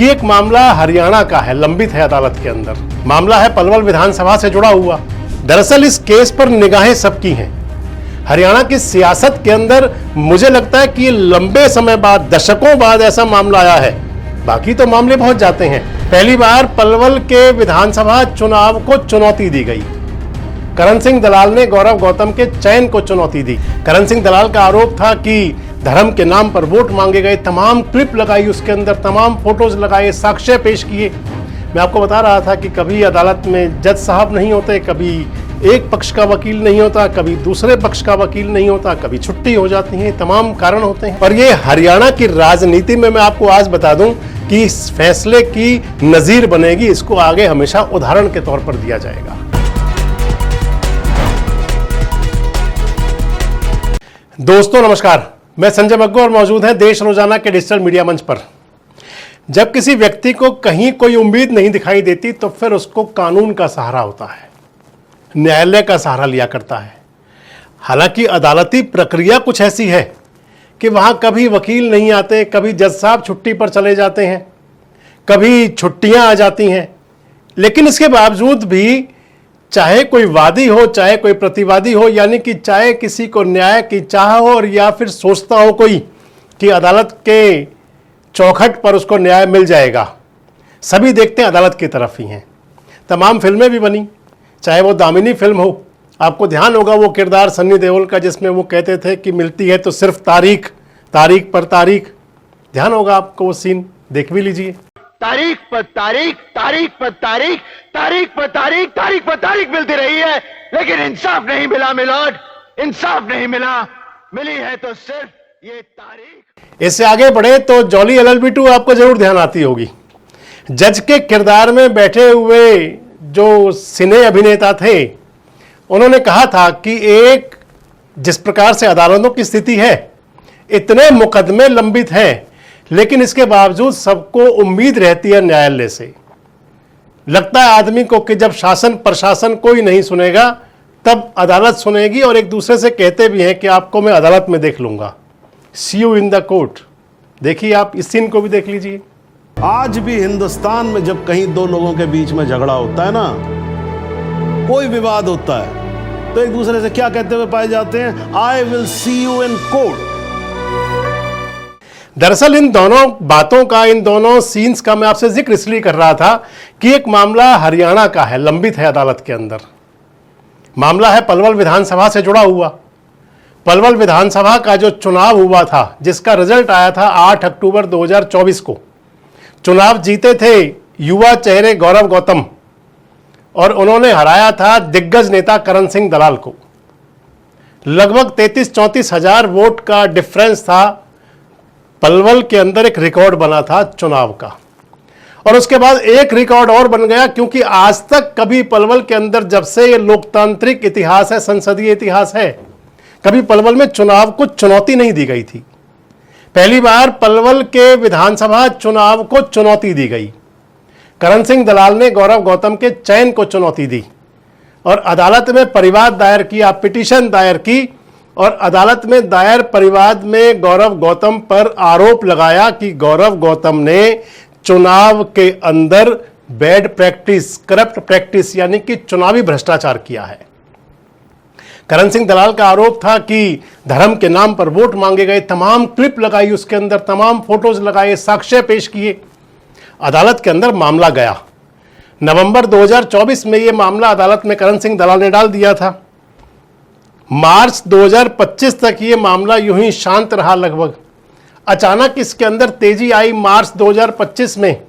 कि एक मामला हरियाणा का है, लंबित है अदालत के अंदर। मामला है पलवल विधानसभा से जुड़ा हुआ। दरअसल इस केस पर निगाहें सबकी हैं। हरियाणा की सियासत के अंदर मुझे लगता है कि लंबे समय बाद, दशकों बाद ऐसा मामला आया है। बाकी तो मामले बहुत जाते हैं। पहली बार पलवल के विधानसभा चुनाव को चुनौती दी गई। करण सिंह दलाल ने गौरव गौतम के चयन को चुनौती दी। करण सिंह दलाल का आरोप था कि धर्म के नाम पर वोट मांगे गए, तमाम क्लिप लगाई उसके अंदर, तमाम फोटोज लगाए, साक्ष्य पेश किए। मैं आपको बता रहा था कि कभी अदालत में जज साहब नहीं होते, कभी एक पक्ष का वकील नहीं होता, कभी दूसरे पक्ष का वकील नहीं होता, कभी छुट्टी हो जाती है, तमाम कारण होते हैं। और ये हरियाणा की राजनीति में मैं आपको आज बता दूं कि इस फैसले की नजीर बनेगी। इसको आगे हमेशा उदाहरण के तौर पर दिया जाएगा। दोस्तों नमस्कार, मैं संजय मग्गू और मौजूद है देश रोजाना के डिजिटल मीडिया मंच पर। जब किसी व्यक्ति को कहीं कोई उम्मीद नहीं दिखाई देती तो फिर उसको कानून का सहारा होता है, न्यायालय का सहारा लिया करता है। हालांकि अदालती प्रक्रिया कुछ ऐसी है कि वहां कभी वकील नहीं आते, कभी जज साहब छुट्टी पर चले जाते हैं, कभी छुट्टियां आ जाती हैं। लेकिन इसके बावजूद भी चाहे कोई वादी हो, चाहे कोई प्रतिवादी हो, यानी कि चाहे किसी को न्याय की चाह हो और या फिर सोचता हो कोई कि अदालत के चौखट पर उसको न्याय मिल जाएगा, सभी देखते हैं अदालत की तरफ ही हैं। तमाम फिल्में भी बनी, चाहे वो दामिनी फिल्म हो। आपको ध्यान होगा वो किरदार सन्नी देओल का जिसमें वो कहते थे कि मिलती है तो सिर्फ तारीख, तारीख पर तारीख। ध्यान होगा आपको वो सीन, देख भी लीजिए। तारीख पर तारीख, तारीख पर तारीख, तारीख पर तारीख, तारीख पर तारीख मिलती रही है, लेकिन इंसाफ नहीं मिला मिलोड, इंसाफ नहीं मिला। मिली है तो सिर्फ ये तारीख। इससे आगे बढ़े तो जॉली LLB 2 आपको जरूर ध्यान आती होगी। जज के किरदार में बैठे हुए जो सिने अभिनेता थे, उन्होंने कहा था कि एक जिस प्रकार से अदालतों की स्थिति है, इतने मुकदमे लंबित हैं, लेकिन इसके बावजूद सबको उम्मीद रहती है न्यायालय से। लगता है आदमी को कि जब शासन प्रशासन कोई नहीं सुनेगा तब अदालत सुनेगी, और एक दूसरे से कहते भी हैं कि आपको मैं अदालत में देख लूंगा, सी यू इन द कोर्ट। देखिए, आप इस सीन को भी देख लीजिए। आज भी हिंदुस्तान में जब कहीं दो लोगों के बीच में झगड़ा होता है ना, कोई विवाद होता है, तो एक दूसरे से क्या कहते हुए पाए जाते हैं? I will see you in court. दरअसल इन दोनों बातों का, इन दोनों सीन्स का मैं आपसे जिक्र इसलिए कर रहा था कि एक मामला हरियाणा का है, लंबित है अदालत के अंदर। मामला है पलवल विधानसभा से जुड़ा हुआ। पलवल विधानसभा का जो चुनाव हुआ था, जिसका रिजल्ट आया था 8 अक्टूबर 2024 को। चुनाव जीते थे युवा चेहरे गौरव गौतम, और उन्होंने हराया था दिग्गज नेता करण सिंह दलाल को। लगभग 33-34 हजार वोट का डिफरेंस था। पलवल के अंदर एक रिकॉर्ड बना था चुनाव का, और उसके बाद एक रिकॉर्ड और बन गया, क्योंकि आज तक कभी पलवल के अंदर, जब से ये लोकतांत्रिक इतिहास है, संसदीय इतिहास है, कभी पलवल में चुनाव को चुनौती नहीं दी गई थी। पहली बार पलवल के विधानसभा चुनाव को चुनौती दी गई। करण सिंह दलाल ने गौरव गौतम के चयन को चुनौती दी और अदालत में परिवाद दायर किया, पिटीशन दायर की, और अदालत में दायर परिवाद में गौरव गौतम पर आरोप लगाया कि गौरव गौतम ने चुनाव के अंदर बैड प्रैक्टिस, करप्ट प्रैक्टिस, यानी कि चुनावी भ्रष्टाचार किया है। करण सिंह दलाल का आरोप था कि धर्म के नाम पर वोट मांगे गए, तमाम क्लिप लगाई उसके अंदर, तमाम फोटोज लगाए, साक्ष्य पेश किए। अदालत के अंदर मामला गया। नवंबर 2024 में यह मामला अदालत में करण सिंह दलाल ने डाल दिया था। मार्च 2025 तक ये मामला यूं ही शांत रहा लगभग। अचानक इसके अंदर तेजी आई मार्च 2025 में,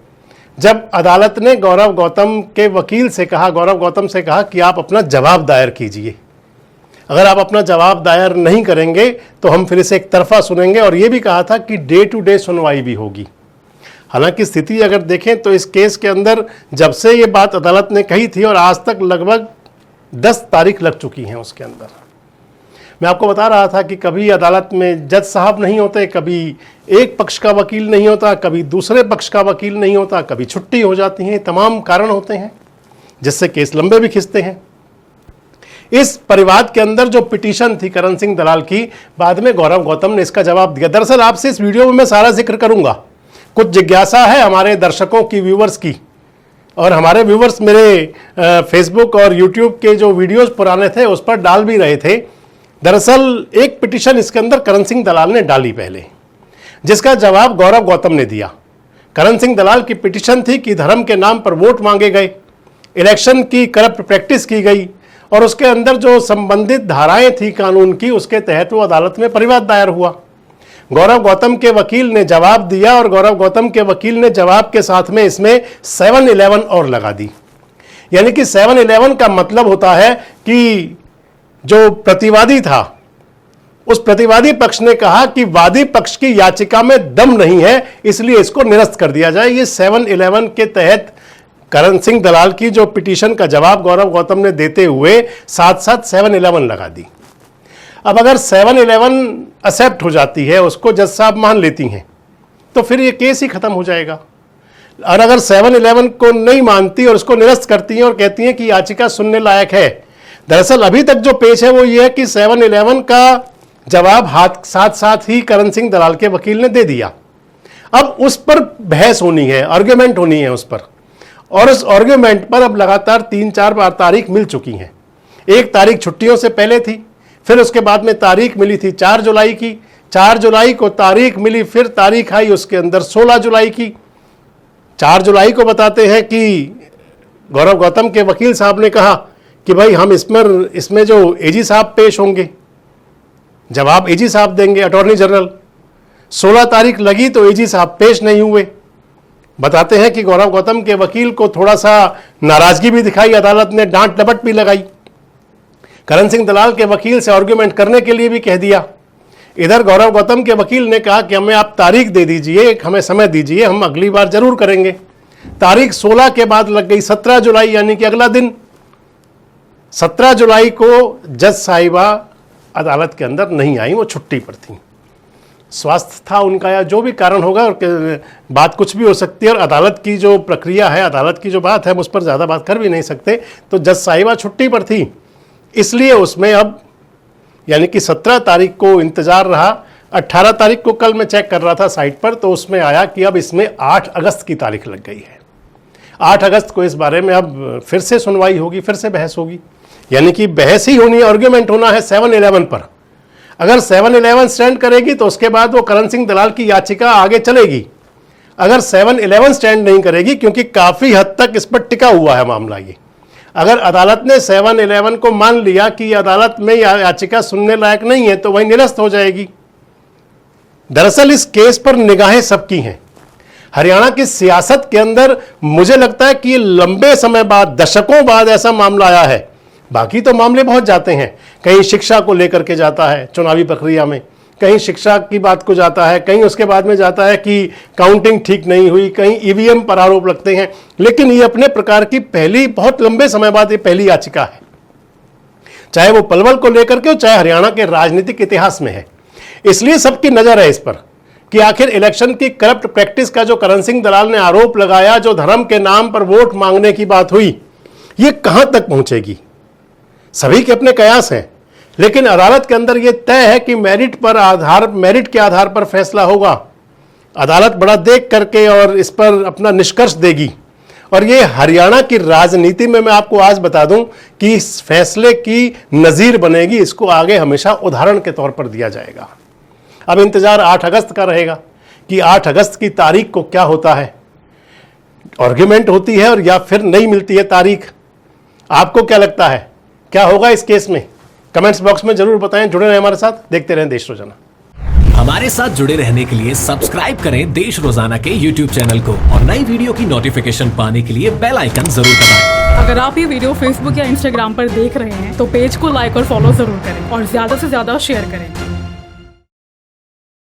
जब अदालत ने गौरव गौतम के वकील से कहा, गौरव गौतम से कहा कि आप अपना जवाब दायर कीजिए। अगर आप अपना जवाब दायर नहीं करेंगे तो हम फिर इसे एक तरफा सुनेंगे, और यह भी कहा था कि डे टू डे सुनवाई भी होगी। हालांकि स्थिति अगर देखें तो इस केस के अंदर जब से ये बात अदालत ने कही थी और आज तक लगभग 10 तारीख लग चुकी हैं उसके अंदर। मैं आपको बता रहा था कि कभी अदालत में जज साहब नहीं होते, कभी एक पक्ष का वकील नहीं होता, कभी दूसरे पक्ष का वकील नहीं होता, कभी छुट्टी हो जाती है, तमाम कारण होते हैं जिससे केस लंबे भी खिंचते हैं। इस परिवाद के अंदर जो पिटीशन थी करण सिंह दलाल की, बाद में गौरव गौतम ने इसका जवाब दिया। दरअसल आपसे इस वीडियो में मैं सारा जिक्र करूंगा, कुछ जिज्ञासा है हमारे दर्शकों की, व्यूवर्स की, और हमारे व्यूवर्स मेरे फेसबुक और यूट्यूब के जो वीडियोस पुराने थे उस पर डाल भी रहे थे। दरअसल एक पिटीशन इसके अंदर करण सिंह दलाल ने डाली पहले, जिसका जवाब गौरव गौतम ने दिया। करण सिंह दलाल की पिटीशन थी कि धर्म के नाम पर वोट मांगे गए, इलेक्शन की करप्ट प्रैक्टिस की गई, और उसके अंदर जो संबंधित धाराएं थी कानून की, उसके तहत वो अदालत में परिवाद दायर हुआ। गौरव गौतम के वकील ने जवाब दिया, और गौरव गौतम के वकील ने जवाब के साथ में इसमें 7-11 और लगा दी। यानी कि 7-11 का मतलब होता है कि जो प्रतिवादी था, उस प्रतिवादी पक्ष ने कहा कि वादी पक्ष की याचिका में दम नहीं है, इसलिए इसको निरस्त कर दिया जाए। ये 7-11 के तहत करण सिंह दलाल की जो पिटीशन का जवाब गौरव गौतम ने देते हुए साथ साथ 7-11 लगा दी। अब अगर 7-11 एक्सेप्ट हो जाती है, उसको जज साहब मान लेती हैं, तो फिर ये केस ही खत्म हो जाएगा। और अगर 7-11 को नहीं मानती और उसको निरस्त करती हैं और कहती हैं कि याचिका सुनने लायक है, दरअसल अभी तक जो पेश है वो ये है कि 7-11 का जवाब साथ साथ ही करण सिंह दलाल के वकील ने दे दिया। अब उस पर बहस होनी है, आर्ग्यूमेंट होनी है उस पर, और उस आर्ग्यूमेंट पर अब लगातार 3-4 बार तारीख मिल चुकी हैं। एक तारीख छुट्टियों से पहले थी, फिर उसके बाद में तारीख मिली थी 4 जुलाई की, 4 जुलाई को तारीख मिली, फिर तारीख आई उसके अंदर 16 जुलाई की। 4 जुलाई को बताते हैं कि गौरव गौतम के वकील साहब ने कहा कि भाई हम इसमें जो एजी साहब पेश होंगे, जवाब एजी साहब देंगे, अटॉर्नी जनरल। 16 तारीख लगी तो एजी साहब पेश नहीं हुए। बताते हैं कि गौरव गौतम के वकील को थोड़ा सा नाराजगी भी दिखाई, अदालत ने डांट डपट भी लगाई। करण सिंह दलाल के वकील से आर्ग्यूमेंट करने के लिए भी कह दिया। इधर गौरव गौतम के वकील ने कहा कि हमें आप तारीख दे दीजिए, हमें समय दीजिए, हम अगली बार जरूर करेंगे। तारीख 16 के बाद लग गई 17 जुलाई, यानी कि अगला दिन। 17 जुलाई को जज साहिबा अदालत के अंदर नहीं आई, वो छुट्टी पर थी, स्वास्थ्य था उनका या जो भी कारण होगा, और बात कुछ भी हो सकती है। और अदालत की जो प्रक्रिया है, अदालत की जो बात है, हम उस पर ज़्यादा बात कर भी नहीं सकते। तो जज साहिबा छुट्टी पर थी, इसलिए उसमें अब यानी कि 17 तारीख को इंतज़ार रहा। 18 तारीख को कल मैं चेक कर रहा था साइट पर, तो उसमें आया कि अब इसमें 8 अगस्त की तारीख लग गई है। 8 अगस्त को इस बारे में अब फिर से सुनवाई होगी, फिर से बहस होगी, यानी कि बहस ही होनी है, आर्ग्यूमेंट होना है 7-11 पर। अगर 7-11 स्टैंड करेगी तो उसके बाद वो करण सिंह दलाल की याचिका आगे चलेगी। अगर 7-11 स्टैंड नहीं करेगी, क्योंकि काफ़ी हद तक इस पर टिका हुआ है मामला ये, अगर अदालत ने 7-11 को मान लिया कि अदालत में याचिका सुनने लायक नहीं है, तो वही निरस्त हो जाएगी। दरअसल इस केस पर निगाहें सबकी हैं। हरियाणा की सियासत के अंदर मुझे लगता है कि ये लंबे समय बाद, दशकों बाद ऐसा मामला आया है। बाकी तो मामले बहुत जाते हैं, कहीं शिक्षा को लेकर के जाता है चुनावी प्रक्रिया में, कहीं शिक्षा की बात को जाता है, कहीं उसके बाद में जाता है कि काउंटिंग ठीक नहीं हुई, कहीं ईवीएम पर आरोप लगते हैं। लेकिन ये अपने प्रकार की पहली, बहुत लंबे समय बाद ये पहली याचिका है, चाहे वो पलवल को लेकर के हो, चाहे हरियाणा के राजनीतिक इतिहास में है। इसलिए सबकी नजर है इस पर कि आखिर इलेक्शन की करप्ट प्रैक्टिस का जो करण सिंह दलाल ने आरोप लगाया, जो धर्म के नाम पर वोट मांगने की बात हुई, ये कहां तक पहुंचेगी। सभी के अपने कयास हैं, लेकिन अदालत के अंदर यह तय है कि मेरिट के आधार पर फैसला होगा। अदालत बड़ा देख करके और इस पर अपना निष्कर्ष देगी। और ये हरियाणा की राजनीति में मैं आपको आज बता दूं कि इस फैसले की नज़ीर बनेगी, इसको आगे हमेशा उदाहरण के तौर पर दिया जाएगा। अब इंतजार 8 अगस्त का रहेगा कि 8 अगस्त की तारीख को क्या होता है, आर्ग्यूमेंट होती है और या फिर नहीं मिलती है तारीख। आपको क्या लगता है, क्या होगा इस केस में? कमेंट्स बॉक्स में जरूर बताएं। जुड़े रहें हमारे साथ, देखते रहें देश रोजाना। हमारे साथ जुड़े रहने के लिए सब्सक्राइब करें देश रोजाना के YouTube चैनल को और नई वीडियो की नोटिफिकेशन पाने के लिए बेल आइकन जरूर दबाएं। अगर आप ये वीडियो Facebook या Instagram पर देख रहे हैं तो पेज को लाइक और फॉलो जरूर करें और ज्यादा से ज्यादा शेयर करें।